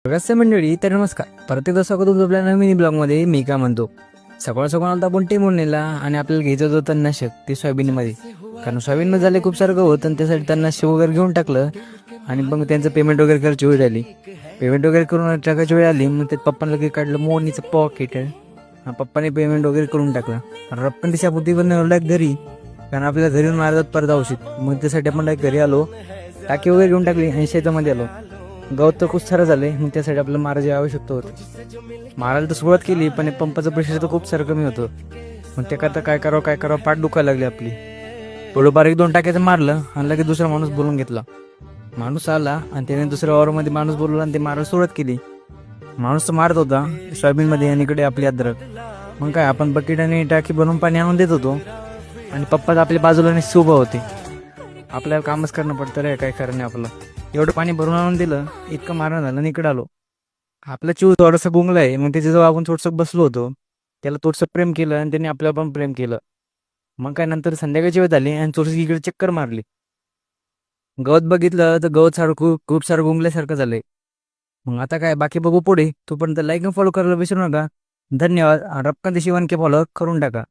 रस्ते मंडळी तर नमस्कार. परत एकदा स्वागत होतं आपल्या नवीन ब्लॉगमध्ये. मी काय म्हणतो, सकाळ सकाळ आपण टेमून नेला आणि आपल्याला घ्यायचं होतं तणनाशक ते सोयाबीनमध्ये. कारण सोयाबीनमध्ये झाले खूप सारं गवत आणि त्यासाठी तणनाशक वगैरे घेऊन टाकलं. आणि मग त्यांचं पेमेंट वगैरे करायची वेळ आली. पेमेंट वगैरे करून टाकायची वेळ आली. मग ते पप्पांना लगेच काढलं मोरणीचं पॉकेट. पप्पाने पेमेंट वगैरे करून टाकलं. रप्पन दिशापुती पण घरी, कारण आपल्याला घरी मारतात परत औषध. मग त्यासाठी आपण घरी आलो, टाकी वगैरे घेऊन टाकली आणि शेतामध्ये आलो. गवत तर खूप सारं झाले. मग त्यासाठी आपल्याला मारायची आवश्यकता होती. मारायला तर सुरुवात केली, पण पंपाचं प्रेशर तर खूप सारं कमी होतं. मग ते करता काय करावं पाठ दुखायला लागली आपली. थोडंफार एक दोन टाक्याचं मारलं आणि लगेच दुसरा माणूस बोलून घेतला. माणूस आला आणि त्याने दुसऱ्या वावरमध्ये माणूस बोलवला आणि ते मारायला सुरुवात केली. माणूस तर मारत होता सोयाबीनमध्ये आणि इकडे आपली अद्रक. मग काय, आपण बकेट आणि टाकी बनवून पाणी आणून देत होतो आणि पप्पा आपल्या बाजूला उभा होते. आपल्याला कामच करणं पडतं रे, काय खरं नाही आपलं. एवढं पाणी भरून आणून दिलं, इतकं मारण झालं आणि इकडं आलो. आपला चिव थोडासा गुंगलाय. मग त्याच्याजवळ आपण थोडंसं बसलो होतो. त्याला थोडंसं प्रेम केलं आणि त्याने आपल्याला पण प्रेम केलं. मग काय, नंतर संध्याकाळची वेळ झाली आणि थोडीशी इकडे चक्कर मारली. गवत बघितलं तर गवत सारं खूप खूप सारं गुंगल्यासारखं झालंय. मग आता काय, बाकी बघू पुढे. तोपर्यंत लाईक आणि फॉलो करायला विसरू नका. धन्यवाद. रपकांत शिवण के फॉलो करून टाका.